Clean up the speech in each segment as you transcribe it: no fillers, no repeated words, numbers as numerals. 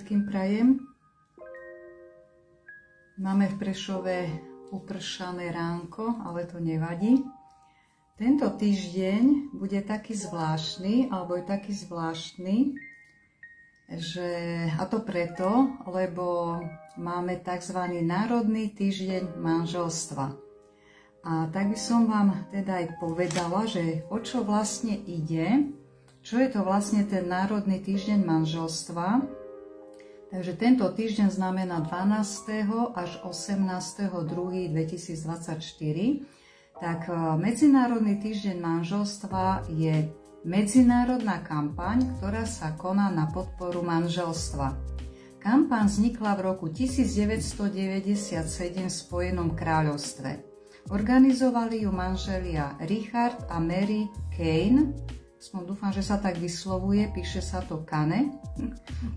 všetkým prajem. Máme v Prešove upršané ránko, ale to nevadí. Tento týždeň bude taký zvláštny, alebo je taký zvláštny, a to preto, lebo máme tzv. Národný týždeň manželstva. A tak by som vám teda aj povedala, že o čo vlastne ide, čo je to vlastne ten Národný týždeň manželstva. Takže tento týždeň znamená 12. až 18.2.2024. Tak Medzinárodný týždeň manželstva je medzinárodná kampaň, ktorá sa koná na podporu manželstva. Kampaň vznikla v roku 1997 v Spojenom kráľovstve. Organizovali ju manželia Richard a Mary Kane. Dúfam, že sa tak vyslovuje, píše sa to Kane,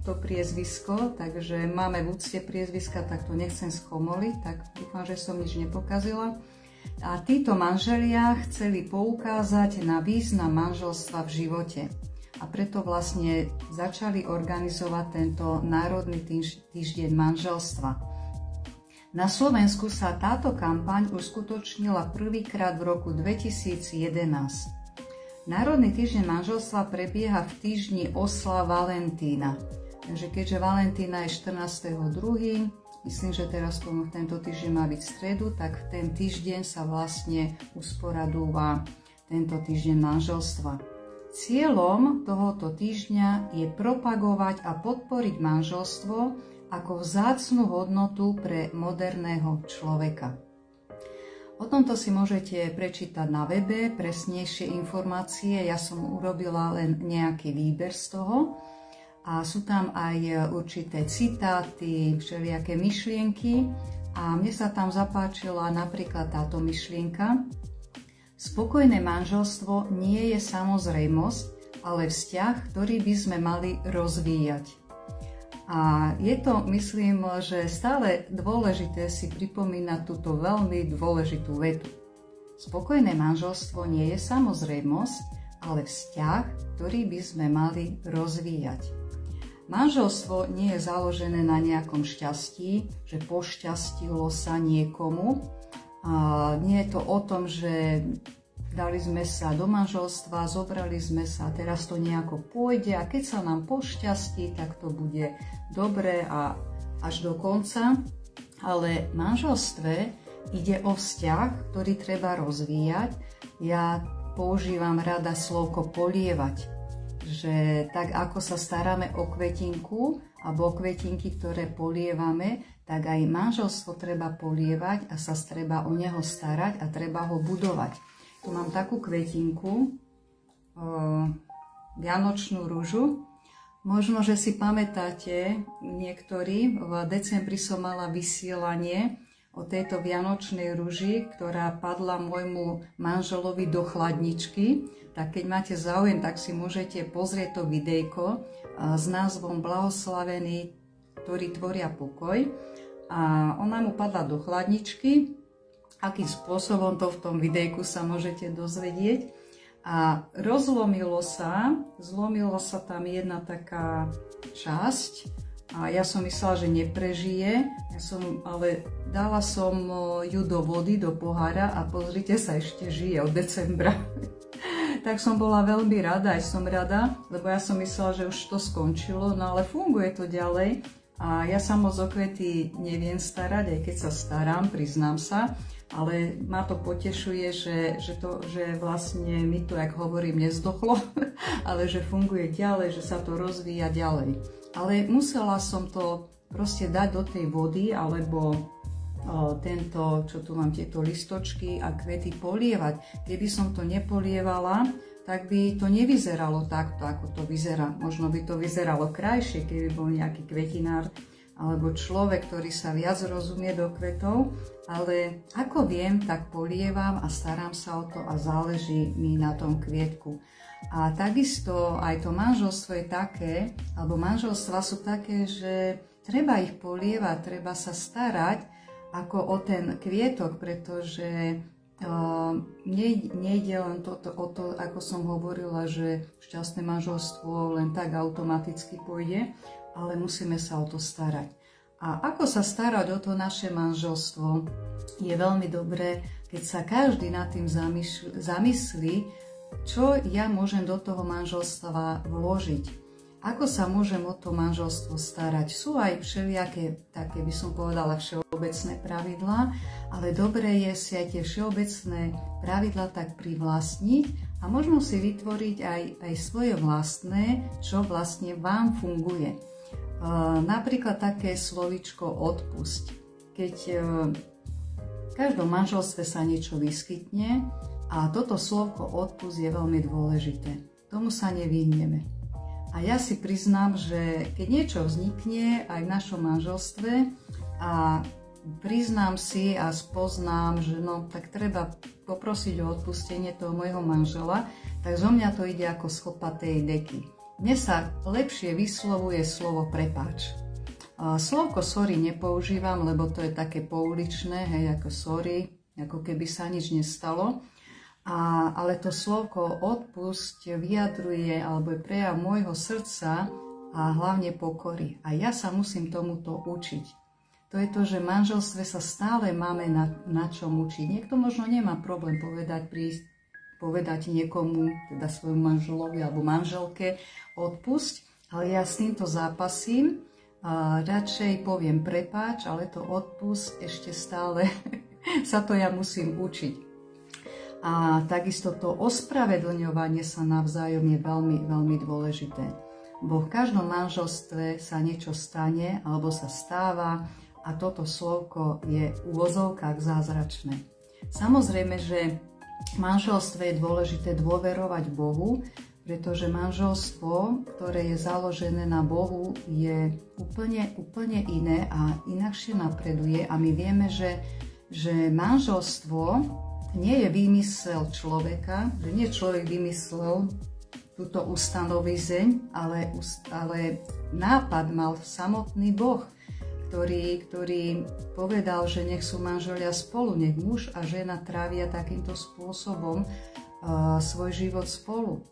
to priezvisko, takže máme v úcte priezviska, tak to nechcem schomoliť, tak dúfam, že som nič nepokazila. A títo manželia chceli poukázať na význam manželstva v živote. A preto vlastne začali organizovať tento Národný týždeň manželstva. Na Slovensku sa táto kampaň uskutočnila prvýkrát v roku 2011. Národný týždeň manželstva prebieha v týždni oslav Valentína. Takže keďže Valentína je 14.2., myslím, že teraz tento týždeň má byť v stredu, tak v ten týždeň sa vlastne usporadúva tento týždeň manželstva. Cieľom tohoto týždňa je propagovať a podporiť manželstvo ako vzácnu hodnotu pre moderného človeka. O tomto si môžete prečítať na webe presnejšie informácie. Ja som urobila len nejaký výber z toho a sú tam aj určité citáty, všelijaké myšlienky a mne sa tam zapáčila napríklad táto myšlienka. Spokojné manželstvo nie je samozrejmosť, ale vzťah, ktorý by sme mali rozvíjať. A je to, myslím, že stále dôležité si pripomínať túto veľmi dôležitú vetu. Spokojné manželstvo nie je samozrejmosť, ale vzťah, ktorý by sme mali rozvíjať. Manželstvo nie je založené na nejakom šťastí, že pošťastilo sa niekomu. A nie je to o tom, že dali sme sa do manželstva, zobrali sme sa, teraz to nejako pôjde a keď sa nám pošťastí, tak to bude dobre a až do konca. Ale v manželstve ide o vzťah, ktorý treba rozvíjať. Ja používam rada slovko polievať, že tak ako sa staráme o kvetinku alebo o kvetinky, ktoré polievame, tak aj manželstvo treba polievať a sa treba o neho starať a treba ho budovať. Tu mám takú kvetinku, vianočnú ružu. Možno, že si pamätáte niektorí, v decembri som mala vysielanie o tejto vianočnej ruži, ktorá padla môjmu manželovi do chladničky. Tak keď máte záujem, tak si môžete pozrieť to videjko s názvom Blahoslavení, ktorí tvoria pokoj. A ona mu padla do chladničky. Akým spôsobom to v tom videjku sa môžete dozvedieť. A zlomilo sa tam jedna taká časť a ja som myslela, že neprežije, ale dala som ju do vody, do pohára a pozrite sa, ešte žije od decembra. Tak som bola veľmi rada, aj som rada, lebo ja som myslela, že už to skončilo, no ale funguje to ďalej. A ja sa moc o kvety neviem starať, aj keď sa starám, priznám sa, ale ma to potešuje, že vlastne mi to, jak hovorím, nezdochlo, ale že funguje ďalej, že sa to rozvíja ďalej. Ale musela som to proste dať do tej vody, alebo čo tu mám, tieto listočky a kvety polievať. Keby som to nepolievala, tak by to nevyzeralo takto, ako to vyzerá. Možno by to vyzeralo krajšie, keby bol nejaký kvetinár alebo človek, ktorý sa viac rozumie do kvetov, ale ako viem, tak polievam a starám sa o to a záleží mi na tom kvietku. A takisto aj to manželstvo je také, alebo manželstva sú také, že treba ich polievať, treba sa starať ako o ten kvietok, pretože nejde len o to, ako som hovorila, že šťastné manželstvo len tak automaticky pôjde, ale musíme sa o to starať. A ako sa starať o to naše manželstvo, je veľmi dobré, keď sa každý nad tým zamyslí, čo ja môžem do toho manželstva vložiť. Ako sa môžem o to manželstvo starať? Sú aj všelijaké, také by som povedala, všeobecné pravidlá, ale dobré je si aj tie všeobecné pravidlá tak privlastniť a možno si vytvoriť aj svoje vlastné, čo vlastne vám funguje. Napríklad také slovíčko odpusť. Keď v každom manželstve sa niečo vyskytne a toto slovko odpusť je veľmi dôležité. Tomu sa nevyhneme. A ja si priznám, že keď niečo vznikne aj v našom manželstve a priznám si a spoznám, že no tak treba poprosiť o odpustenie toho môjho manžela, tak zo mňa to ide ako z chlpatej deky. Mne sa lepšie vyslovuje slovo prepáč. Slovko sorry nepoužívam, lebo to je také pouličné, hej, ako sorry, ako keby sa nič nestalo. Ale to slovko odpusť vyjadruje alebo je prejav môjho srdca a hlavne pokory. A ja sa musím tomuto učiť. To je to, že v manželstve sa stále máme na čom učiť. Niekto možno nemá problém povedať niekomu, teda svojmu manželovi alebo manželke odpusť, ale ja s týmto zápasím. Radšej poviem prepáč, ale to odpusť ešte stále sa to ja musím učiť. A takisto to ospravedlňovanie sa navzájom je veľmi, veľmi dôležité. Bo v každom manželstve sa niečo stane alebo sa stáva a toto slovko je v úvozovkách zázračné. Samozrejme, že v manželstve je dôležité dôverovať Bohu, pretože manželstvo, ktoré je založené na Bohu, je úplne iné a inakšie napreduje. A my vieme, že manželstvo nie je výmysel človeka, že nie človek vymyslel túto ustanovizeň, ale nápad mal samotný Boh, ktorý povedal, že nech sú manželia spolu, nech muž a žena trávia takýmto spôsobom svoj život spolu.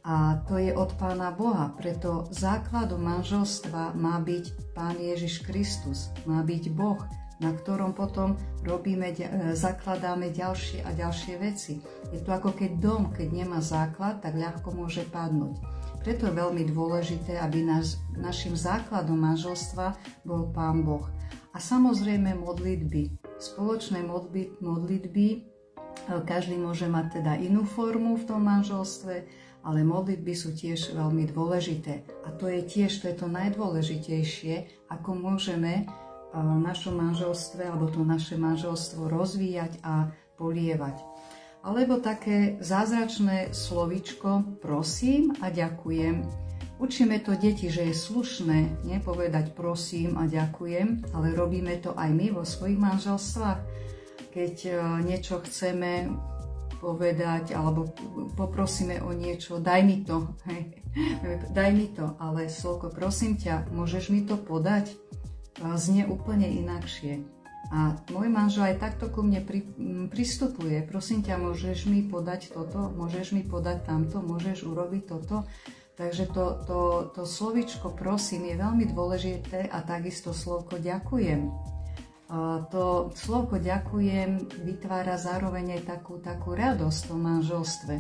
A to je od Pána Boha, preto základom manželstva má byť Pán Ježiš Kristus, má byť Boh, na ktorom potom zakladáme ďalšie a ďalšie veci. Je to ako keď dom, keď nemá základ, tak ľahko môže padnúť. Preto je veľmi dôležité, aby našim základom manželstva bol Pán Boh. A samozrejme modlitby. Spoločné modlitby, každý môže mať teda inú formu v tom manželstve, ale modlitby sú tiež veľmi dôležité. A to je to najdôležitejšie, ako môžeme v našom manželstve alebo to naše manželstvo rozvíjať a polievať. Alebo také zázračné slovíčko prosím a ďakujem. Učíme to deti, že je slušné nepovedať prosím a ďakujem, ale robíme to aj my vo svojich manželstvách. Keď niečo chceme povedať alebo poprosíme o niečo, daj mi to, hej. Daj mi to, ale slovko prosím ťa, môžeš mi to podať? Znie úplne inakšie. A môj manžel aj takto ku mne pristupuje. Prosím ťa, môžeš mi podať toto, môžeš mi podať tamto, môžeš urobiť toto. Takže to slovíčko prosím je veľmi dôležité a takisto slovko ďakujem. To slovko ďakujem vytvára zároveň aj takú radosť v tom manželstve.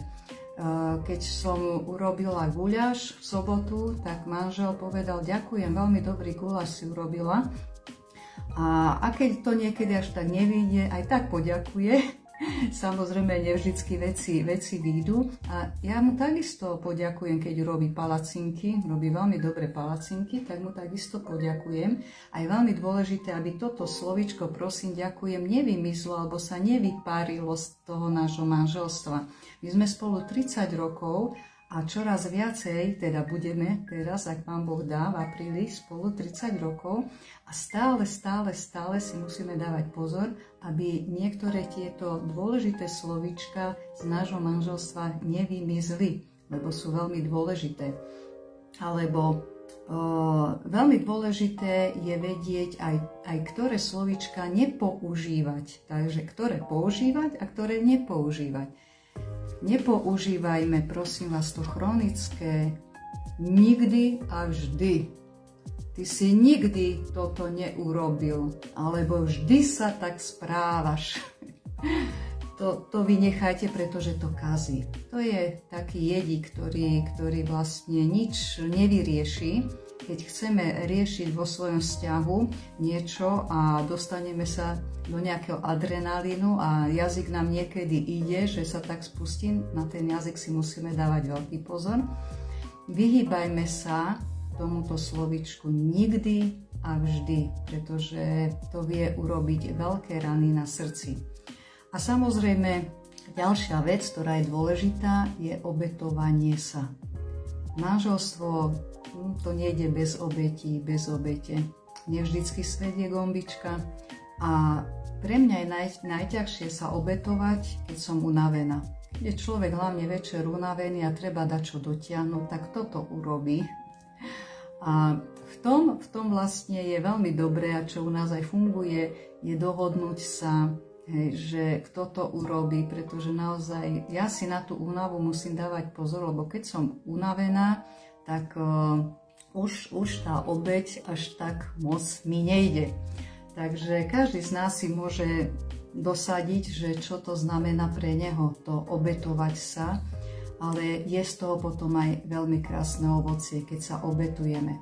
Keď som urobila guľaš v sobotu, tak manžel povedal ďakujem, veľmi dobrý guľaš si urobila. A keď to niekedy až tak nevyjde, aj tak poďakuje. Samozrejme, nevždycky veci výjdu. A ja mu takisto poďakujem, keď robí palacinky, robí veľmi dobré palacinky, tak mu takisto poďakujem. A je veľmi dôležité, aby toto slovíčko prosím, ďakujem nevymizlo alebo sa nevypárilo z toho nášho manželstva. My sme spolu 30 rokov a čoraz viacej, teda budeme teraz, ak Pán Boh dá, v apríli spolu 30 rokov a stále si musíme dávať pozor, aby niektoré tieto dôležité slovíčka z nášho manželstva nevymizli, lebo sú veľmi dôležité. Alebo veľmi dôležité je vedieť aj ktoré slovíčka nepoužívať. Takže ktoré používať a ktoré nepoužívať. Nepoužívajme, prosím vás, to chronické nikdy a vždy. ty si nikdy toto neurobil, alebo vždy sa tak správaš. To vynechajte, pretože to kazí. To je taký jedík, ktorý vlastne nič nevyrieši. Keď chceme riešiť vo svojom vzťahu niečo a dostaneme sa do nejakého adrenalínu a jazyk nám niekedy ide, že sa tak spustí, na ten jazyk si musíme dávať veľký pozor. Vyhýbajme sa tomuto slovičku nikdy a vždy, pretože to vie urobiť veľké rany na srdci. A samozrejme, ďalšia vec, ktorá je dôležitá, je obetovanie sa. Manželstvo, to nejde bez obetí, bez obete. Nevždycky svet je gombička a pre mňa je najťažšie sa obetovať, keď som unavená. Keď je človek hlavne večer unavený a treba dať čo dotiahnuť, tak toto urobí. A v tom vlastne je veľmi dobré, a čo u nás aj funguje, je dohodnúť sa, že kto to urobí, pretože naozaj ja si na tú únavu musím dávať pozor, lebo keď som unavená, tak už tá obeť až tak moc mi nejde. Takže každý z nás si môže dosadiť, že čo to znamená pre neho, to obetovať sa, ale je z toho potom aj veľmi krásne ovocie, keď sa obetujeme.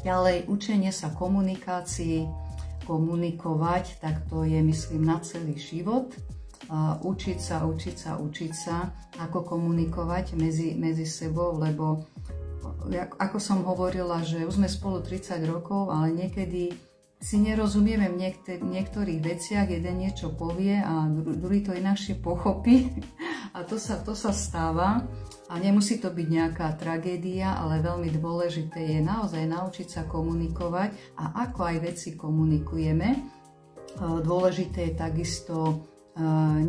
Ďalej, učenie sa komunikácii, komunikovať, tak to je, myslím, na celý život. Učiť sa, ako komunikovať medzi sebou, lebo ako som hovorila, že už sme spolu 30 rokov, ale niekedy si nerozumieme v niektorých veciach, jeden niečo povie a druhý to inakšie pochopí a to sa stáva a nemusí to byť nejaká tragédia, ale veľmi dôležité je naozaj naučiť sa komunikovať a ako aj veci komunikujeme. Dôležité je takisto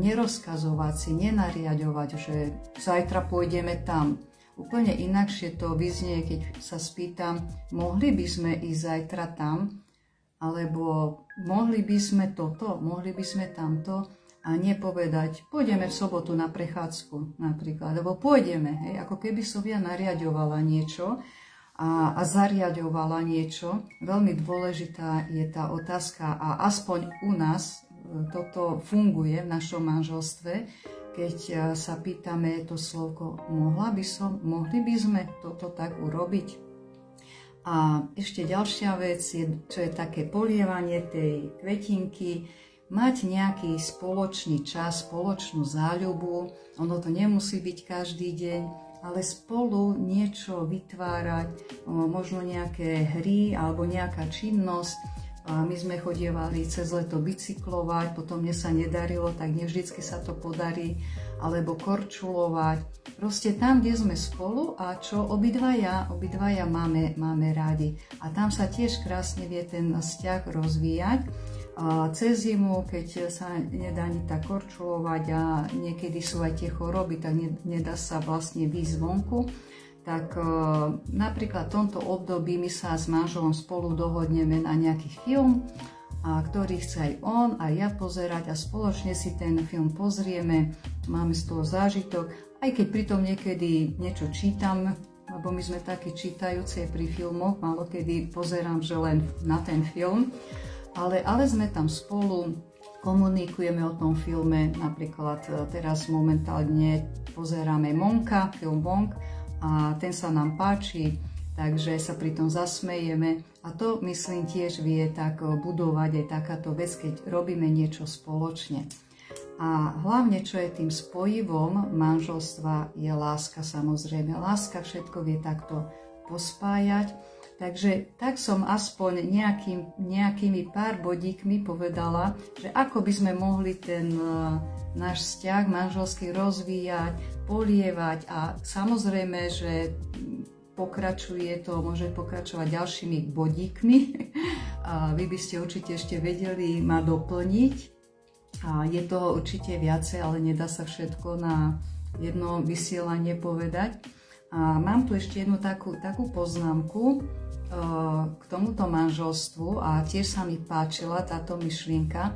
nerozkazovať si, nenariadovať, že zajtra pôjdeme tam. Úplne inakšie to vyznie, keď sa spýtam, mohli by sme ísť zajtra tam, alebo mohli by sme toto, mohli by sme tamto, a nepovedať, pôjdeme v sobotu na prechádzku napríklad, alebo pôjdeme, hej, ako keby som ja nariadovala niečo a zariadovala niečo. Veľmi dôležitá je tá otázka a aspoň u nás toto funguje v našom manželstve, keď sa pýtame to slovko, mohli by sme toto tak urobiť. A ešte ďalšia vec, čo je také polievanie tej kvetinky, mať nejaký spoločný čas, spoločnú záľubu. Ono to nemusí byť každý deň, ale spolu niečo vytvárať, možno nejaké hry alebo nejaká činnosť. My sme chodievali cez leto bicyklovať, potom mne sa nedarilo, tak nevždycky sa to podarí, alebo korčulovať. Proste tam, kde sme spolu a čo obidvaja máme rádi. A tam sa tiež krásne vie ten vzťah rozvíjať. Cez zimu, keď sa nedá ani tak korčulovať a niekedy sú aj tie choroby, tak nedá sa vlastne výjsť zvonku, tak napríklad v tomto období my sa s manželom spolu dohodneme na nejaký film, ktorý chce aj on, aj ja pozerať a spoločne si ten film pozrieme, máme z toho zážitok, aj keď pritom niekedy niečo čítam, lebo my sme takí čítajúci pri filmoch, málo kedy pozerám, že len na ten film, ale sme tam spolu, komunikujeme o tom filme, napríklad teraz momentálne pozeráme Monka, film Monk, a ten sa nám páči, takže sa pri tom zasmejeme a to, myslím, tiež vie tak budovať aj takáto vec, keď robíme niečo spoločne. A hlavne, čo je tým spojivom manželstva, je láska, samozrejme. Láska všetko vie takto pospájať. Takže tak som aspoň nejakými pár bodíkmi povedala, že ako by sme mohli ten náš vzťah manželský rozvíjať, polievať a samozrejme, že môže pokračovať ďalšími bodíkmi. A vy by ste určite ešte vedeli ma doplniť. A je toho určite viacej, ale nedá sa všetko na jedno vysielanie povedať. A mám tu ešte jednu takú poznámku k tomuto manželstvu a tiež sa mi páčila táto myšlienka.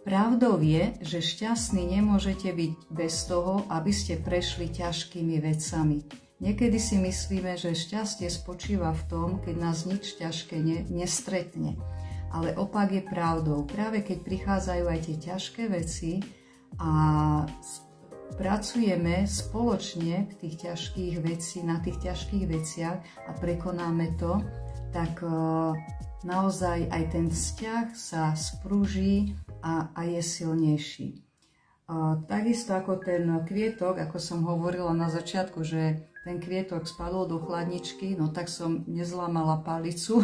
Pravdou je, že šťastní nemôžete byť bez toho, aby ste prešli ťažkými vecami. Niekedy si myslíme, že šťastie spočíva v tom, keď nás nič ťažké nestretne. Ale opak je pravdou. Práve keď prichádzajú aj tie ťažké veci a pracujeme spoločne v tých ťažkých veciach, na tých ťažkých veciach a prekonáme to, tak naozaj aj ten vzťah sa sprúži a je silnejší. Takisto ako ten kvietok, ako som hovorila na začiatku, že ten kvietok spadol do chladničky, no tak som nezlámala palicu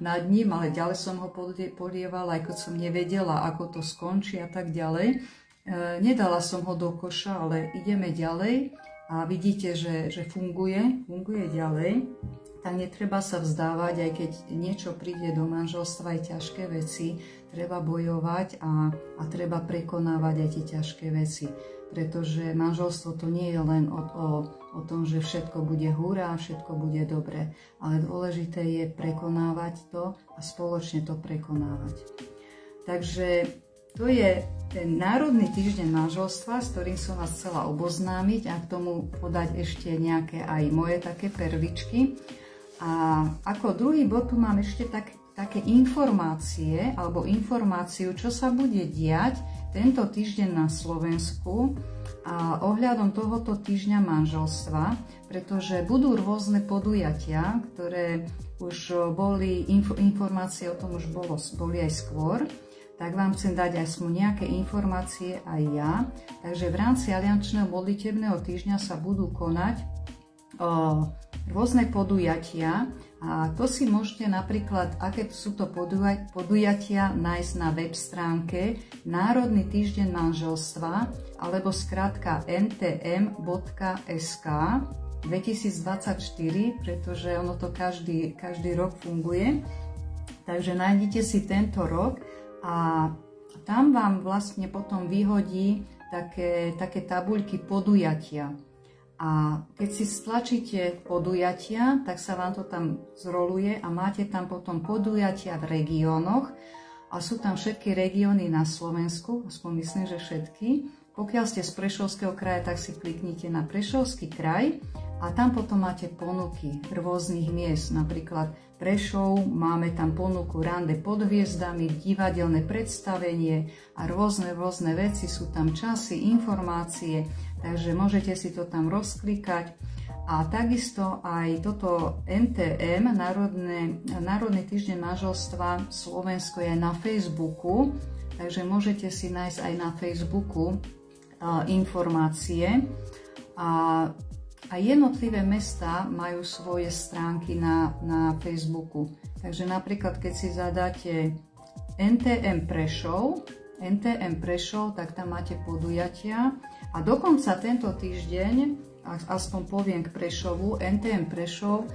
nad ním, ale ďalej som ho polievala, aj keď som nevedela, ako to skončí a tak ďalej. Nedala som ho do koša, ale ideme ďalej a vidíte, že funguje ďalej. Tak netreba sa vzdávať, aj keď niečo príde do manželstva, aj ťažké veci, treba bojovať a treba prekonávať aj tie ťažké veci. Pretože manželstvo to nie je len o tom, že všetko bude hurá, všetko bude dobre, ale dôležité je prekonávať to a spoločne to prekonávať. Takže to je ten Národný týždeň manželstva, s ktorým som vás chcela oboznámiť a k tomu podať ešte nejaké aj moje také perličky. A ako druhý bod tu mám ešte také informácie, alebo informáciu, čo sa bude diať tento týždeň na Slovensku a ohľadom tohoto týždňa manželstva, pretože budú rôzne podujatia, ktoré už boli, informácie o tom už boli aj skôr, tak vám chcem dať aspoň nejaké informácie aj ja. Takže v rámci Aliančného modlitebného týždňa sa budú konať rôzne podujatia a to si môžete napríklad, aké sú to podujatia, nájsť na web stránke Národný týždeň manželstva alebo skrátka ntm.sk 2024, pretože ono to každý rok funguje. Takže nájdete si tento rok a tam vám vlastne potom vyhodí také tabuľky podujatia. A keď si stlačíte podujatia, tak sa vám to tam zroluje a máte tam potom podujatia v regiónoch a sú tam všetky regióny na Slovensku, aspoň myslím, že všetky. Pokiaľ ste z Prešovského kraja, tak si kliknite na Prešovský kraj a tam potom máte ponuky rôznych miest, napríklad Prešov, máme tam ponuku Rande pod hviezdami, divadelné predstavenie a rôzne veci, sú tam časy, informácie, takže môžete si to tam rozklikať. A takisto aj toto NTM, Národný týždeň manželstva Slovensko, je na Facebooku, takže môžete si nájsť aj na Facebooku informácie. A jednotlivé mestá majú svoje stránky na Facebooku. Takže napríklad, keď si zadáte NTM Prešov, tak tam máte podujatia. A dokonca tento týždeň, aspoň poviem k Prešovu, NTM Prešov,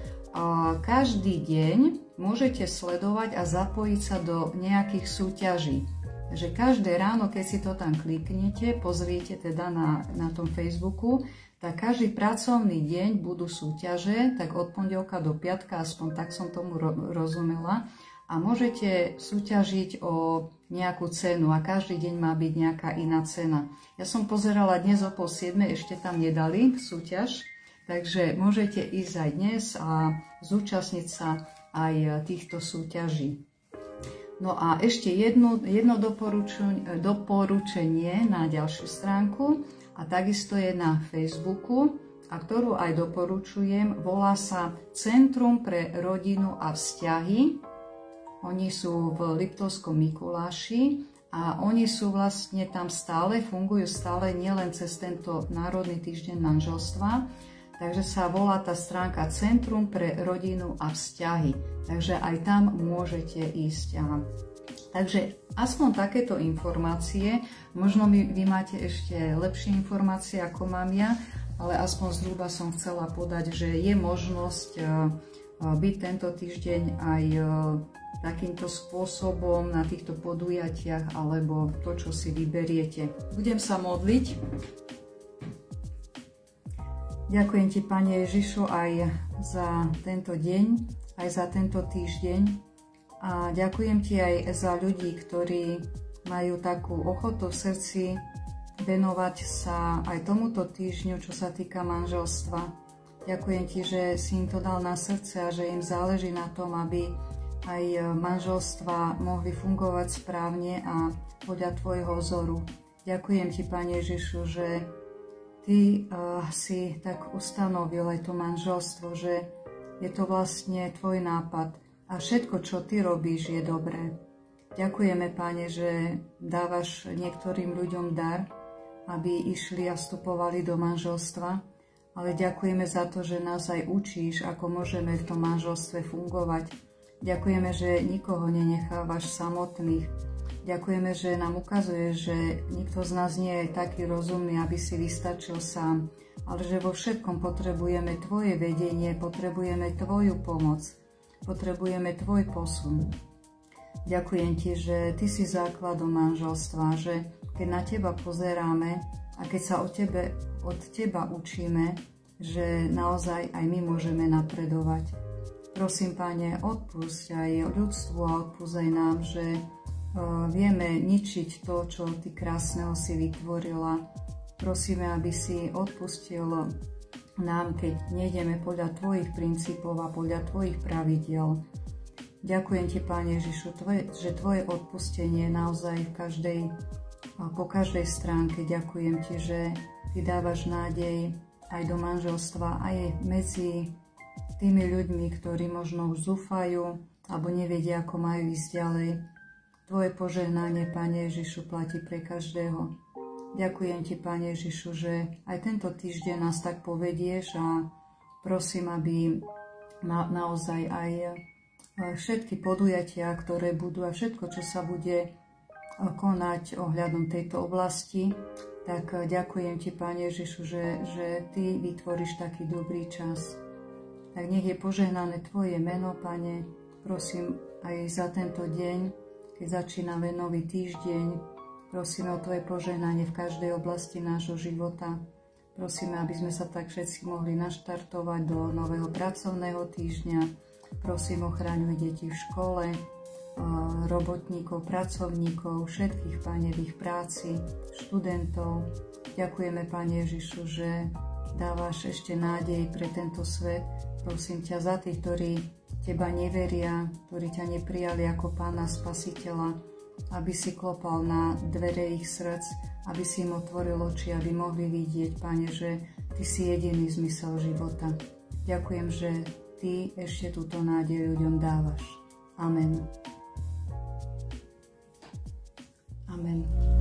každý deň môžete sledovať a zapojiť sa do nejakých súťaží. Takže každé ráno, keď si to tam kliknete, pozriete teda na tom Facebooku, tak každý pracovný deň budú súťaže, tak od pondelka do piatka, aspoň tak som tomu rozumela. A môžete súťažiť o nejakú cenu a každý deň má byť nejaká iná cena. Ja som pozerala dnes o 6:30, ešte tam nedali súťaž, takže môžete ísť aj dnes a zúčastniť sa aj týchto súťaží. No a ešte jedno doporučenie na ďalšiu stránku a takisto je na Facebooku, a ktorú aj doporučujem, volá sa Centrum pre rodinu a vzťahy. Oni sú v Liptovskom Mikuláši a oni sú vlastne tam stále, fungujú stále nielen cez tento Národný týždeň manželstva, takže sa volá tá stránka Centrum pre rodinu a vzťahy. Takže aj tam môžete ísť. Takže aspoň takéto informácie, možno vy máte ešte lepšie informácie ako mám ja, ale aspoň zhruba som chcela podať, že je možnosť byť tento týždeň aj takýmto spôsobom na týchto podujatiach alebo to, čo si vyberiete. Budem sa modliť. Ďakujem ti, Pane Ježišu, aj za tento deň, aj za tento týždeň. A ďakujem ti aj za ľudí, ktorí majú takú ochotu v srdci venovať sa aj tomuto týždňu, čo sa týka manželstva. Ďakujem Ti, že si im to dal na srdce a že im záleží na tom, aby aj manželstva mohli fungovať správne a podľa Tvojho vzoru. Ďakujem Ti, Pane Ježišu, že Ty si tak ustanovil aj to manželstvo, že je to vlastne Tvoj nápad a všetko, čo Ty robíš, je dobré. Ďakujeme, Pane, že dávaš niektorým ľuďom dar, aby išli a vstupovali do manželstva, ale ďakujeme za to, že nás aj učíš, ako môžeme v tom manželstve fungovať. Ďakujeme, že nikoho nenechávaš samotných. Ďakujeme, že nám ukazuješ, že nikto z nás nie je taký rozumný, aby si vystačil sám, ale že vo všetkom potrebujeme Tvoje vedenie, potrebujeme Tvoju pomoc, potrebujeme Tvoj posun. Ďakujem Ti, že Ty si základom manželstva, že keď na Teba pozeráme a keď sa od Teba učíme, že naozaj aj my môžeme napredovať. Prosím, Pane, odpusť aj ľudstvu a odpusť aj nám, že vieme ničiť to, čo Ty krásneho si vytvorila. Prosíme, aby si odpustil nám, keď nejdeme podľa Tvojich princípov a podľa Tvojich pravidiel. Ďakujem Ti, Pane Ježišu, že Tvoje odpustenie naozaj po každej stránke. Ďakujem Ti, že Ty dávaš nádej aj do manželstva, aj medzi tými ľuďmi, ktorí možno už zúfajú alebo nevedia, ako majú ísť ďalej. Tvoje požehnanie, Pane Ježišu, platí pre každého. Ďakujem Ti, Pane Ježišu, že aj tento týždeň nás tak povedieš a prosím, aby naozaj aj všetky podujatia, ktoré budú a všetko, čo sa bude konať ohľadom tejto oblasti, tak ďakujem Ti, Pane Ježišu, že Ty vytvoríš taký dobrý čas. Tak nech je požehnané Tvoje meno, Pane. Prosím aj za tento deň, keď začíname nový týždeň. Prosíme o Tvoje požehnanie v každej oblasti nášho života. Prosíme, aby sme sa tak všetci mohli naštartovať do nového pracovného týždňa. Prosím, ochraňuj deti v škole, robotníkov, pracovníkov, všetkých, Pane, v ich práci, študentov. Ďakujeme, Pane Ježišu, že dávaš ešte nádej pre tento svet. Prosím ťa za tých, ktorí Teba neveria, ktorí ťa neprijali ako Pána Spasiteľa, aby si klopal na dvere ich srdc, aby si im otvoril oči, aby mohli vidieť, Pane, že Ty si jediný zmysel života. Ďakujem, že Ty ešte túto nádej ľuďom dávaš. Amen. Amen.